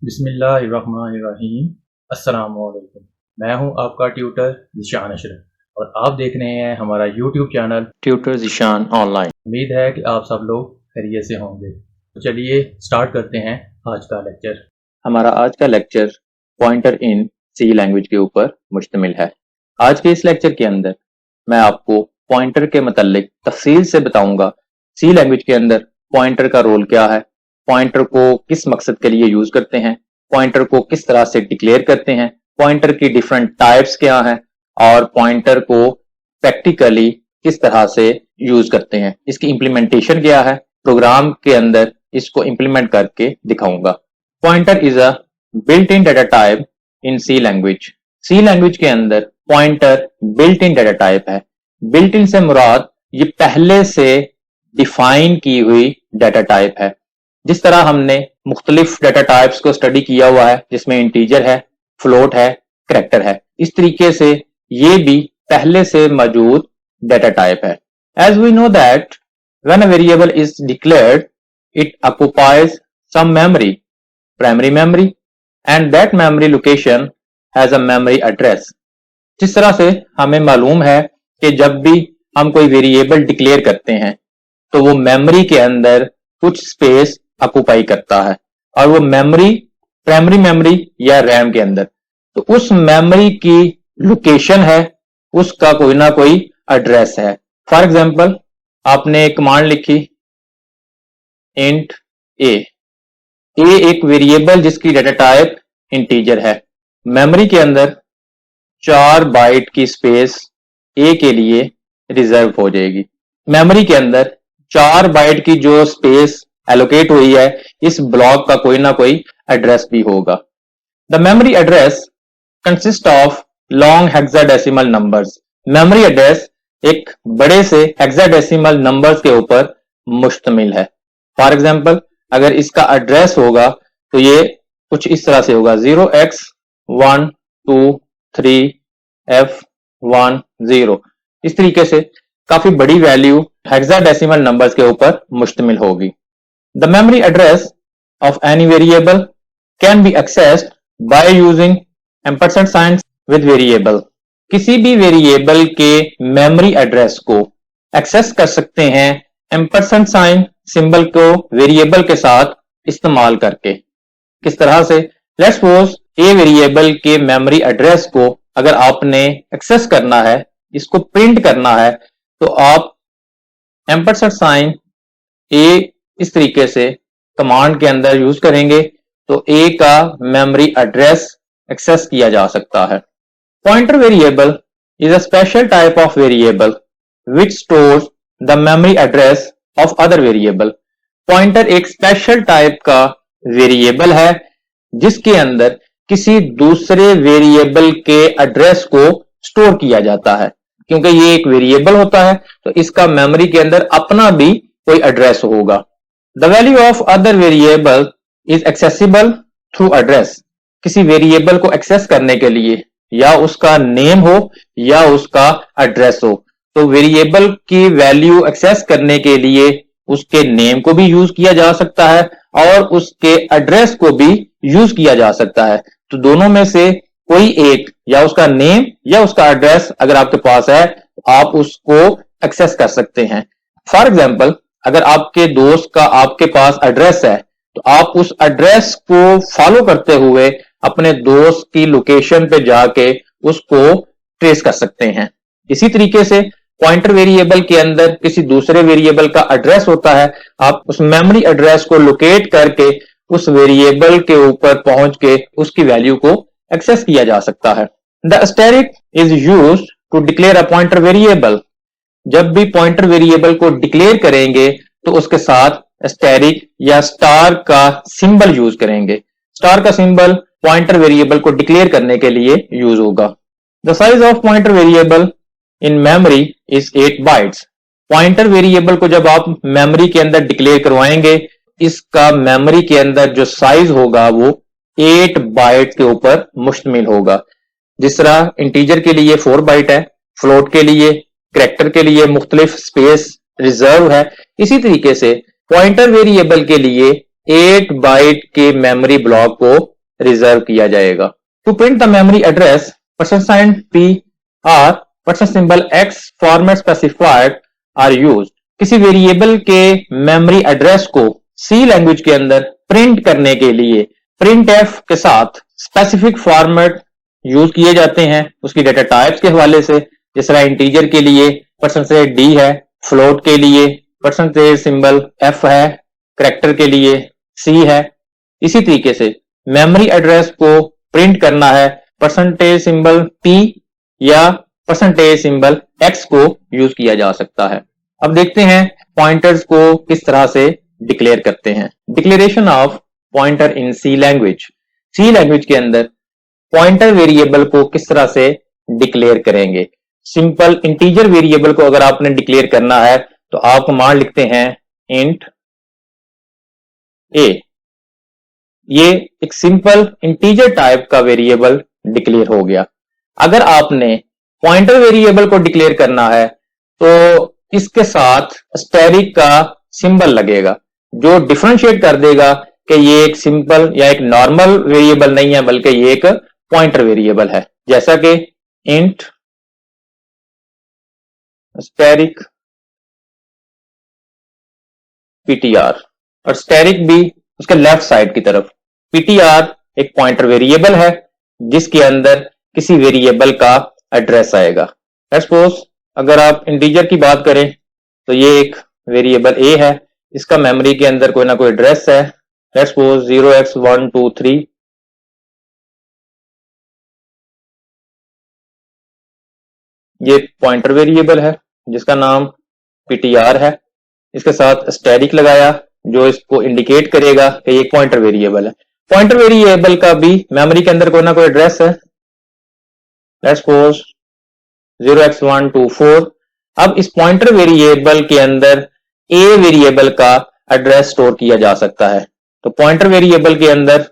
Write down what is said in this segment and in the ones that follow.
बिस्मिल्लाहिर्रहमानिर्रहीम। अस्सलामुअलैकुम। मैं हूं आपका ट्यूटर ज़ीशान अशरफ और आप देख रहे हैं हमारा YouTube channel tutor Zeeshan online. उम्मीद है कि आप सब लोग खैरियत से होंगे। तो चलिए स्टार्ट करते हैं आज का लेक्चर। हमारा आज का lecture pointer in C language के ऊपर मुश्तमिल है। आज के इस लेक्चर के अंदर मैं आपको पॉइंटर के मतलब तफसील से बताऊंगा सी लैंग्वेज के अंदर पॉइंटर का रोल क्या है, पॉइंटर को किस मकसद के लिए यूज करते हैं, पॉइंटर को किस तरह से डिक्लेयर करते हैं, पॉइंटर की डिफरेंट टाइप्स क्या हैं और पॉइंटर को प्रैक्टिकली किस तरह से यूज करते हैं, इसकी इंप्लीमेंटेशन क्या है, प्रोग्राम के अंदर इसको इंप्लीमेंट करके दिखाऊंगा। Pointer is a built in data type in C language. C language के अंदर pointer built in data type है। बिल्ट इन से मुराद ये पहले से डिफाइन की हुई डाटा टाइप है। जिस तरह हमने मुख्तलिफ डाटा टाइप्स को स्टडी किया हुआ है जिसमें इंटीजर है, फ्लोट है, करैक्टर है, इस तरीके से ये भी पहले से मौजूद डाटा टाइप है। As we know that when a variable is declared it occupies some memory, primary memory, and that memory location has a memory address. जिस तरह से हमें मालूम है कि जब भी हम कोई वेरिएबल डिक्लेयर करते हैं तो वो मेमोरी के अंदर कुछ स्पेस ऑक्युपाई करता है और वो मेमोरी प्राइमरी मेमोरी या रैम के अंदर, तो उस मेमोरी की लोकेशन है, उसका कोई ना कोई एड्रेस है। फॉर एग्जांपल आपने एक कमांड लिखी इंट ए एक वेरिएबल जिसकी डाटा टाइप इंटीजर है, मेमोरी के अंदर 4 बाइट की स्पेस ए के लिए रिजर्व हो जाएगी। मेमोरी के अंदर 4 बाइट की जो स्पेस एलोकेट हुई है, इस ब्लॉक का कोई ना कोई एड्रेस भी होगा। The memory address consist of long hexadecimal numbers. Memory address एक बड़े से हेक्साडेसिमल नंबर्स के ऊपर मुश्तमिल है। फॉर एग्जांपल अगर इसका एड्रेस होगा तो ये कुछ इस तरह से होगा 0x123f10। इस तरीके से काफी बड़ी वैल्यू हेक्साडेसिमल नंबर्स के ऊपर मुश्तमिल होगी। The memory address of any variable can be accessed by using ampersand signs with variable। किसी भी वेरिएबल के मेमोरी एड्रेस को एक्सेस कर सकते हैं एम्परसेंड साइन सिंबल को वेरिएबल के साथ इस्तेमाल करके। किस तरह से? लेट्स सपोज ए वेरिएबल के मेमोरी एड्रेस को अगर आपने एक्सेस करना है, इसको प्रिंट करना है, तो आप एम्परसेंड साइन ए इस तरीके से कमांड के अंदर यूज करेंगे तो ए का मेमोरी एड्रेस एक्सेस किया जा सकता है। Pointer variable is a special type of variable which stores the memory address of other variable. Pointer एक स्पेशल टाइप का वेरिएबल है जिसके अंदर किसी दूसरे वेरिएबल के एड्रेस को स्टोर किया जाता है। क्योंकि ये एक वेरिएबल होता है तो इसका मेमोरी के अंदर अपना भी कोई एड्रेस होगा। The value of other variable is accessible through address। किसी वेरिएबल को एक्सेस करने के लिए या उसका नेम हो या उसका एड्रेस हो, तो वेरिएबल की वैल्यू एक्सेस करने के लिए उसके नेम को भी यूज किया जा सकता है और उसके एड्रेस को भी यूज किया जा सकता है। तो दोनों में से कोई एक, या उसका नेम या उसका एड्रेस अगर आपके पास है तो आप उसको एक्सेस कर सकते हैं। फॉर एग्जाम्पल अगर आपके दोस्त का आपके पास एड्रेस है तो आप उस एड्रेस को फॉलो करते हुए अपने दोस्त की लोकेशन पे जाके उसको ट्रेस कर सकते हैं। इसी तरीके से पॉइंटर वेरिएबल के अंदर किसी दूसरे वेरिएबल का एड्रेस होता है, आप उस मेमोरी एड्रेस को लोकेट करके उस वेरिएबल के ऊपर पहुंच के उसकी वैल्यू को एक्सेस किया जा सकता है। The asterisk is used to declare a pointer variable. जब भी पॉइंटर वेरिएबल को डिक्लेयर करेंगे तो उसके साथ एस्टेरिक या स्टार का सिंबल यूज करेंगे। स्टार का सिंबल पॉइंटर वेरिएबल को डिक्लेयर करने के लिए यूज होगा। The size of pointer variable in memory is 8 bytes. Pointer variable को जब आप मेमोरी के अंदर डिक्लेयर करवाएंगे, इसका मेमोरी के अंदर जो साइज होगा वो 8 बाइट के ऊपर मुश्तमिल होगा। जिस तरह इंटीजर के लिए 4 बाइट है, फ्लोट के लिए, करैक्टर के लिए मुख्तलिफ स्पेस रिजर्व है, इसी तरीके से पॉइंटर वेरिएबल के लिए 8 बाइट के मेमोरी ब्लॉक को रिजर्व किया जाएगा। To print the memory address %p और %x format specified are used. किसी वेरिएबल के मेमोरी एड्रेस को सी लैंग्वेज के अंदर प्रिंट करने के लिए printf के साथ स्पेसिफिक फॉर्मेट यूज किए जाते हैं उसकी डेटा टाइप्स के हवाले से। जिस तरह इंटीजर के लिए %d है, फ्लोट के लिए %f है, करैक्टर के लिए c है। इसी तरीके से मेमोरी एड्रेस को प्रिंट करना है %p या %x को यूज किया जा सकता है। अब देखते हैं पॉइंटर्स को किस तरह से डिक्लेयर करते हैं। Declaration of pointer in C language. C language के अंदर पॉइंटर वेरिएबल को किस तरह से डिक्लेयर करेंगे। सिंपल इंटीजर वेरिएबल को अगर आपने डिक्लेयर करना है तो आप कमांड लिखते हैं इंट a। ये एक सिंपल इंटीजर टाइप का वेरिएबल डिक्लेयर हो गया। अगर आपने पॉइंटर वेरिएबल को डिक्लेयर करना है तो इसके साथ स्टेरिक का सिंबल लगेगा जो डिफरेंशिएट कर देगा कि ये एक सिंपल या एक नॉर्मल वेरिएबल नहीं है बल्कि ये एक पॉइंटर वेरिएबल है। जैसा कि इंट स्टेरिक ptr और स्टेरिक भी उसके लेफ्ट साइड की तरफ। ptr एक पॉइंटर वेरिएबल है जिसके अंदर किसी वेरिएबल का एड्रेस आएगा। सपोज अगर आप इंटीजर की बात करें तो ये एक वेरिएबल a है, इसका मेमोरी के अंदर कोई ना कोई एड्रेस है। Suppose 0x123। ये पॉइंटर वेरिएबल है जिसका नाम ptr है। इसके साथ स्टैटिक लगाया जो इसको इंडिकेट करेगा कि ये पॉइंटर वेरिएबल है। पॉइंटर वेरिएबल का भी मेमोरी के अंदर कोई ना कोई एड्रेस है। Let's suppose 0x124। अब इस पॉइंटर वेरिएबल के अंदर a वेरिएबल का एड्रेस स्टोर किया जा सकता है। तो पॉइंटर वेरिएबल के अंदर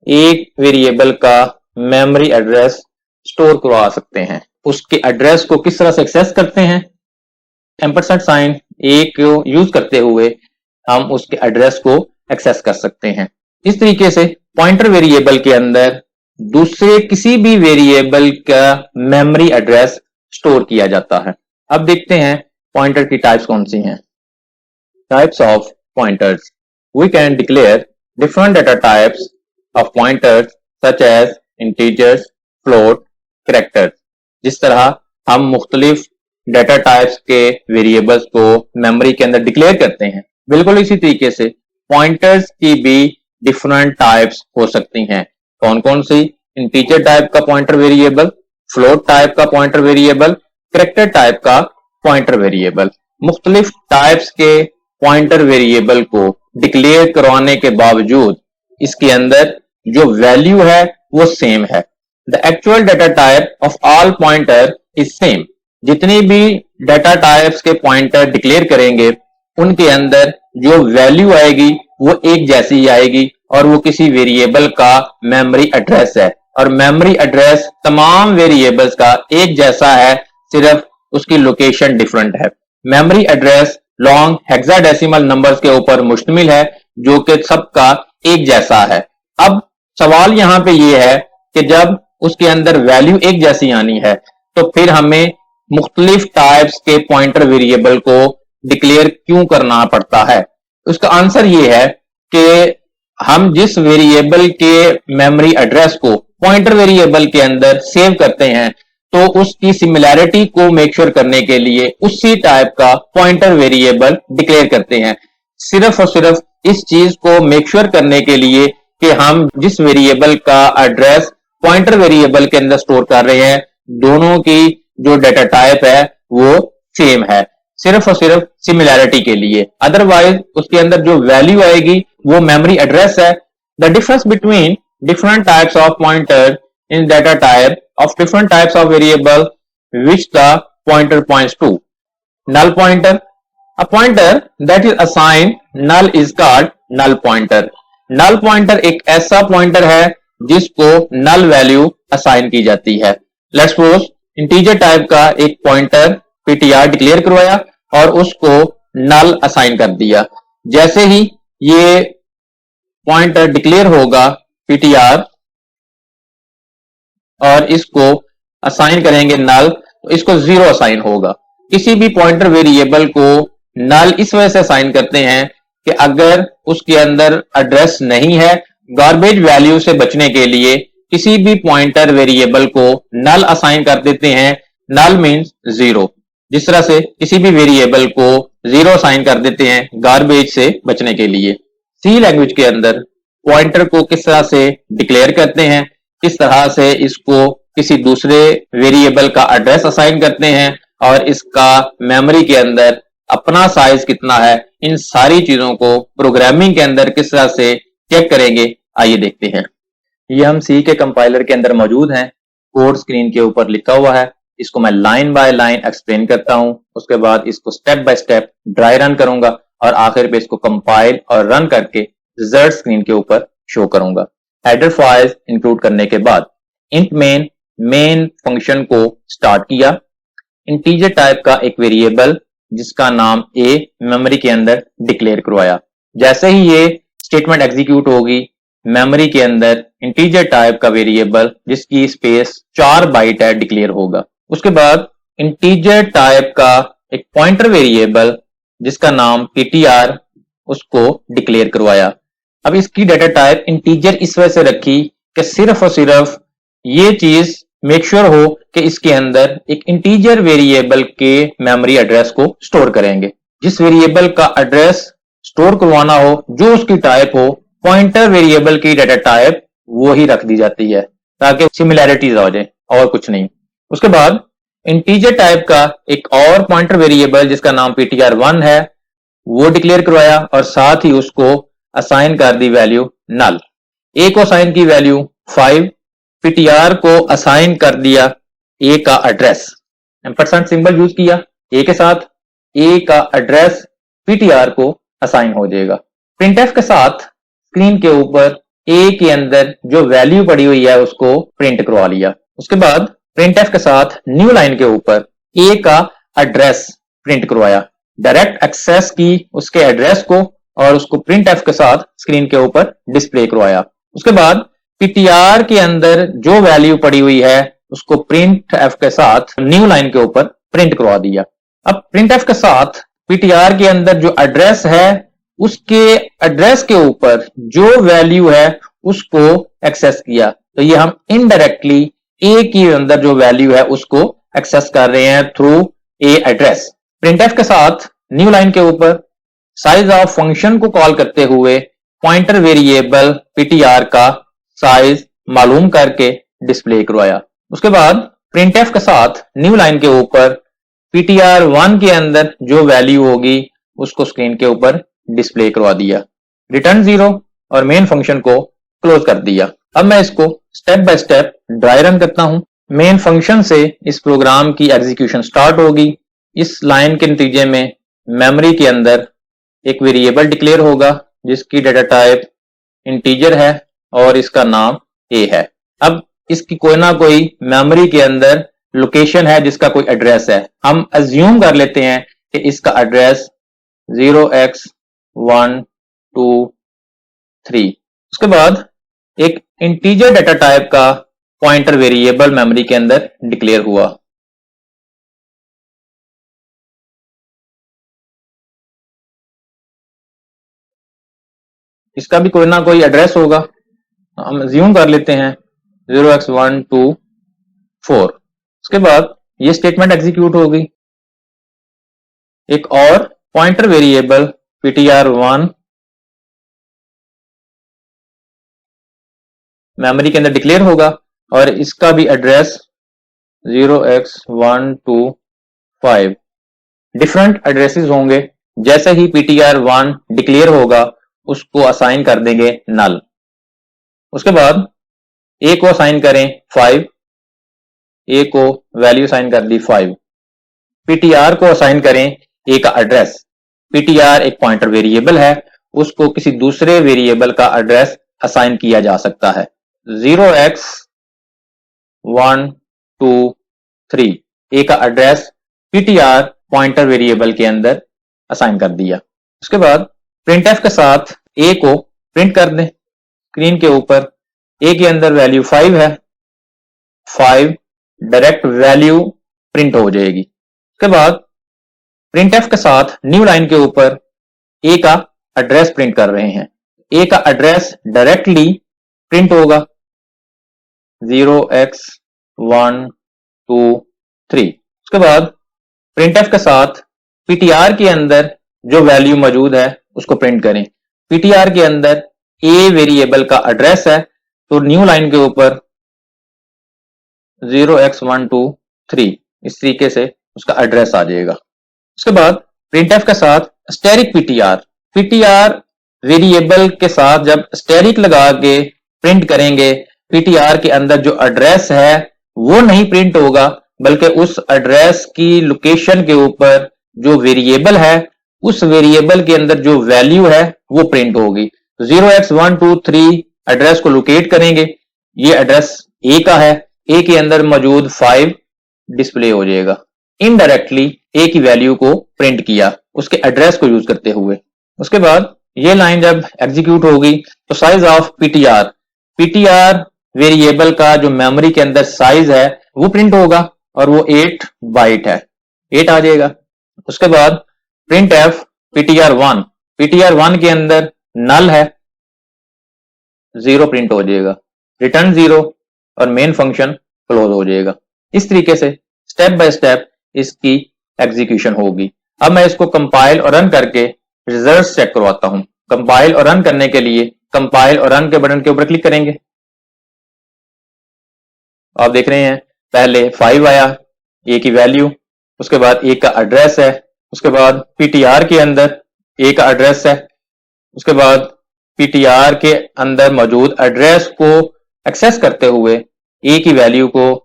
एक वेरिएबल का मेमोरी एड्रेस स्टोर करवा सकते हैं। उसके एड्रेस को किस तरह से एक्सेस करते हैं, एम्परसेंड साइन a को यूज करते हुए हम उसके एड्रेस को एक्सेस कर सकते हैं। इस तरीके से पॉइंटर वेरिएबल के अंदर दूसरे किसी भी वेरिएबल का मेमोरी एड्रेस स्टोर किया जाता है। अब देखते हैं पॉइंटर की टाइप्स कौन सी हैं। Types of pointers. We can declare different data types of pointers such as integers, float, characters. जिस तरह हम मुख्तलिफ डेटा टाइप्स के वेरिएबल्स को मेमोरी के अंदर डिक्लेयर करते हैं, बिल्कुल इसी तरीके से पॉइंटर्स की भी डिफरेंट टाइप्स हो सकती हैं। कौन कौन सी? इंटीजर टाइप का पॉइंटर वेरिएबल, फ्लोट टाइप का पॉइंटर वेरिएबल, कैरेक्टर टाइप का पॉइंटर वेरिएबल। मुख्तलिफ टाइप्स के पॉइंटर वेरिएबल को डिक्लेयर करवाने के बावजूद इसके अंदर जो वैल्यू है वो सेम है। The actual data type of all pointer is same. जितनी भी डेटा टाइप्स के पॉइंटर डिक्लेयर करेंगे उनके अंदर जो वैल्यू आएगी वो एक जैसी ही आएगी और वो किसी वेरिएबल का मेमोरी एड्रेस है। और मेमोरी एड्रेस तमाम वेरिएबल्स का एक जैसा है, सिर्फ उसकी लोकेशन डिफरेंट है। Memory address long hexadecimal numbers के ऊपर मुश्तमिल है जो कि सबका एक जैसा है। अब सवाल यहां पे ये है कि जब उसके अंदर वैल्यू एक जैसी आनी है तो फिर हमें मुख्तलिफ टाइप्स के पॉइंटर वेरिएबल को डिक्लेयर क्यों करना पड़ता है? उसका आंसर ये है कि हम जिस वेरिएबल के मेमोरी एड्रेस को पॉइंटर वेरिएबल के अंदर सेव करते हैं तो उसकी सिमिलैरिटी को मेक श्योर करने के लिए उसी टाइप का पॉइंटर वेरिएबल डिक्लेयर करते हैं। सिर्फ और सिर्फ इस चीज को मेक श्योर करने के लिए कि हम जिस वेरिएबल का एड्रेस पॉइंटर वेरिएबल के अंदर स्टोर कर रहे हैं दोनों की जो डेटा टाइप है वो सेम है, सिर्फ और सिर्फ सिमिलैरिटी के लिए। अदरवाइज उसके अंदर जो वैल्यू आएगी वो मेमोरी एड्रेस है। The difference between different types of pointer in data type of different types of variable which the pointer points to. Null pointer. A pointer that is assigned null is called null pointer. Null pointer एक ऐसा pointer है जिसको null value assign की जाती है। Let's suppose integer type का एक pointer ptr declare करवाया और उसको null assign कर दिया। जैसे ही ये पॉइंटर डिक्लेयर होगा ptr और इसको असाइन करेंगे नल, तो इसको 0 असाइन होगा। किसी भी पॉइंटर वेरिएबल को नल इस वजह से असाइन करते हैं कि अगर उसके अंदर एड्रेस नहीं है, गार्बेज वैल्यू से बचने के लिए किसी भी पॉइंटर वेरिएबल को नल असाइन कर देते हैं। नल मीन्स 0। जिस तरह से किसी भी वेरिएबल को 0 असाइन कर देते हैं गार्बेज से बचने के लिए। सी लैंग्वेज के अंदर पॉइंटर को किस तरह से डिक्लेयर करते हैं, किस तरह से इसको किसी दूसरे वेरिएबल का एड्रेस असाइन करते हैं और इसका मेमोरी के अंदर अपना साइज कितना है, इन सारी चीजों को प्रोग्रामिंग के अंदर किस तरह से चेक करेंगे, आइए देखते हैं। ये हम सी के कंपाइलर के अंदर मौजूद हैं। कोड स्क्रीन के ऊपर लिखा हुआ है, इसको मैं लाइन बाय लाइन एक्सप्लेन करता हूं, उसके बाद इसको step by step dry run करूंगा और आखिर पे इसको कंपाइल और रन करके रिजल्ट स्क्रीन के ऊपर शो करूंगा। हेडर फाइल्स इंक्लूड करने के बाद इंट मेन फंक्शन को स्टार्ट किया। इंटीजर टाइप का एक वेरिएबल जिसका नाम ए मेमोरी के अंदर डिक्लेयर करवाया। जैसे ही ये स्टेटमेंट एग्जीक्यूट होगी, मेमोरी के अंदर इंटीजर टाइप का वेरिएबल जिसकी स्पेस 4 बाइट है डिक्लेयर होगा। उसके बाद इंटीजर टाइप का एक पॉइंटर वेरिएबल जिसका नाम ptr उसको डिक्लेयर करवाया। अब इसकी डाटा टाइप इंटीजर इस वजह से रखी कि सिर्फ और सिर्फ ये चीज मेक श्योर हो कि इसके अंदर एक इंटीजर वेरिएबल के मेमोरी एड्रेस को स्टोर करेंगे। जिस वेरिएबल का एड्रेस स्टोर करवाना हो, जो उसकी टाइप हो, पॉइंटर वेरिएबल की डाटा टाइप वो ही रख दी जाती है ताकि सिमिलैरिटीज आ जाए और कुछ नहीं। उसके बाद इंटीजर टाइप का एक और पॉइंटर वेरिएबल जिसका नाम ptr1 है वो डिक्लेयर करवाया और साथ ही उसको असाइन कर दी वैल्यू नल। ए को असाइन की वैल्यू 5, ptr को असाइन कर दिया ए का एड्रेस, एम्परसेंड सिंबल यूज किया ए के साथ, ए का एड्रेस ptr को असाइन हो जाएगा। प्रिंटफ के साथ स्क्रीन के ऊपर ए के अंदर जो वैल्यू पड़ी हुई है उसको प्रिंट करवा लिया। उसके बाद प्रिंटफ के साथ न्यू लाइन के ऊपर ए का एड्रेस प्रिंट करवाया। डायरेक्ट एक्सेस की उसके एड्रेस को और उसको प्रिंटफ के साथ स्क्रीन के ऊपर डिस्प्ले करवाया। उसके बाद ptr के अंदर जो वैल्यू पड़ी हुई है उसको printf के साथ न्यू लाइन के ऊपर प्रिंट करवा दिया। अब printf के साथ ptr के अंदर जो एड्रेस है उसके एड्रेस के ऊपर जो वैल्यू है उसको एक्सेस किया, तो ये हम इनडायरेक्टली ए के अंदर जो वैल्यू है उसको एक्सेस कर रहे हैं थ्रू ए एड्रेस। printf के साथ न्यू लाइन के ऊपर साइज ऑफ फंक्शन को कॉल करते हुए पॉइंटर वेरिएबल ptr का साइज मालूम करके डिस्प्ले करवाया। उसके बाद printf के साथ न्यू लाइन के ऊपर ptr1 के अंदर जो वैल्यू होगी उसको स्क्रीन के ऊपर डिस्प्ले करवा दिया। रिटर्न 0 और मेन फंक्शन को क्लोज कर दिया। अब मैं इसको step by step dry run करता हूं। मेन फंक्शन से इस प्रोग्राम की एग्जीक्यूशन स्टार्ट होगी। इस लाइन के नतीजे में मेमोरी के अंदर एक वेरिएबल डिक्लेयर होगा जिसकी डाटा टाइप इंटीजर है और इसका नाम ए है। अब इसकी कोई ना कोई मेमोरी के अंदर लोकेशन है जिसका कोई एड्रेस है। हम अज्यूम कर लेते हैं कि इसका एड्रेस 0x123। उसके बाद एक इंटीजर डाटा टाइप का पॉइंटर वेरिएबल मेमोरी के अंदर डिक्लेयर हुआ। इसका भी कोई ना कोई एड्रेस होगा, हम अज्यूम कर लेते हैं 0x124। उसके बाद ये स्टेटमेंट एग्जीक्यूट होगी। एक और पॉइंटर वेरिएबल ptr1 मेमोरी के अंदर डिक्लेयर होगा और इसका भी एड्रेस 0x125। डिफरेंट एड्रेसेस होंगे। जैसे ही ptr1 डिक्लेयर होगा उसको असाइन कर देंगे नल। उसके बाद ए को असाइन करें 5, ए को वैल्यू असाइन कर दी 5। ptr को असाइन करें ए का एड्रेस। ptr एक पॉइंटर वेरिएबल है, उसको किसी दूसरे वेरिएबल का एड्रेस असाइन किया जा सकता है। 0x123 ए का एड्रेस ptr पॉइंटर वेरिएबल के अंदर असाइन कर दिया। उसके बाद printf के साथ ए को प्रिंट कर दें स्क्रीन के ऊपर। ए के अंदर वैल्यू 5 है, 5 डायरेक्ट वैल्यू प्रिंट हो जाएगी। उसके बाद प्रिंट एफ के साथ न्यू लाइन के ऊपर ए का एड्रेस प्रिंट कर रहे हैं। ए का एड्रेस डायरेक्टली प्रिंट होगा 0x123। उसके बाद प्रिंट एफ के साथ पीटीआर के अंदर जो वैल्यू मौजूद है उसको प्रिंट करें। पीटीआर के अंदर ए वेरिएबल का एड्रेस है, तो न्यू लाइन के ऊपर 0x123 इस तरीके से उसका एड्रेस आ जाएगा। उसके बाद प्रिंट एफ के साथ स्टेरिक पीटीआर वेरिएबल के साथ जब स्टेरिक लगा के प्रिंट करेंगे, पीटीआर के अंदर जो एड्रेस है वो नहीं प्रिंट होगा, बल्कि उस एड्रेस की लोकेशन के ऊपर जो वेरिएबल है उस वेरिएबल के अंदर जो वैल्यू है वो प्रिंट होगी। 0x123 एड्रेस को लोकेट करेंगे, ये एड्रेस ए का है, ए के अंदर मौजूद 5 डिस्प्ले हो जाएगा। इनडायरेक्टली ए की वैल्यू को प्रिंट किया उसके एड्रेस को यूज करते हुए। उसके बाद ये लाइन जब एग्जीक्यूट होगी तो साइज ऑफ पीटीआर वेरिएबल का जो मेमोरी के अंदर साइज है वो प्रिंट होगा और वो 8 बाइट है, 8 आ जाएगा। उसके बाद प्रिंट एफ पीटीआर1 के अंदर नल है, 0 प्रिंट हो जाएगा, रिटर्न 0 और मेन फंक्शन क्लोज हो जाएगा। इस तरीके से स्टेप बाय स्टेप इसकी एग्जीक्यूशन होगी। अब मैं इसको कंपाइल और रन करके रिजल्ट्स चेक करवाता हूं। कंपाइल और रन करने के लिए कंपाइल और रन के बटन के ऊपर क्लिक करेंगे। आप देख रहे हैं पहले 5 आया ए की वैल्यू, उसके बाद ए का एड्रेस है, उसके बाद पीटीआर के अंदर ए का एड्रेस है, उसके बाद पीटीआर के अंदर मौजूद एड्रेस को एक्सेस करते हुए ए की वैल्यू को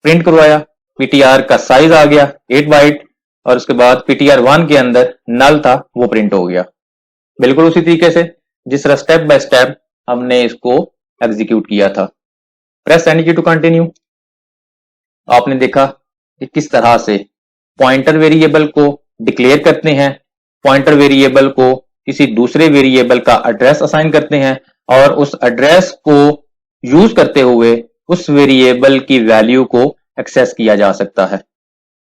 प्रिंट करवाया, पीटीआर का साइज आ गया 8 बाइट और उसके बाद पीटीआर1 के अंदर नल था वो प्रिंट हो गया। बिल्कुल उसी तरीके से जिस तरह स्टेप बाय स्टेप हमने इसको एग्जीक्यूट किया था। प्रेस एंड की टू कंटिन्यू। आपने देखा कि किस तरह से पॉइंटर वेरिएबल को डिक्लेयर करते हैं, पॉइंटर वेरिएबल को किसी दूसरे वेरिएबल का एड्रेस असाइन करते हैं और उस एड्रेस को यूज करते हुए उस वेरिएबल की वैल्यू को एक्सेस किया जा सकता है।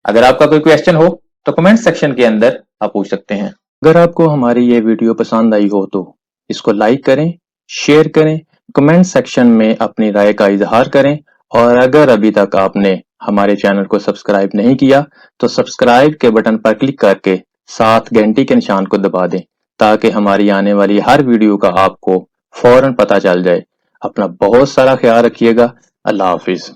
अगर आपका कोई क्वेश्चन हो तो कमेंट सेक्शन के अंदर आप पूछ सकते हैं। अगर आपको हमारी ये वीडियो पसंद आई हो तो इसको लाइक करें, शेयर करें, कमेंट सेक्शन में अपनी राय का इजहार करें और अगर अभी तक आपने हमारे चैनल को सब्सक्राइब नहीं किया तो सब्सक्राइब के बटन पर क्लिक करके साथ घंटी के निशान को दबा दें ताकि हमारी आने वाली हर वीडियो का आपको फौरन पता चल जाए। अपना बहुत सारा ख्याल रखिएगा। अल्लाह हाफिज।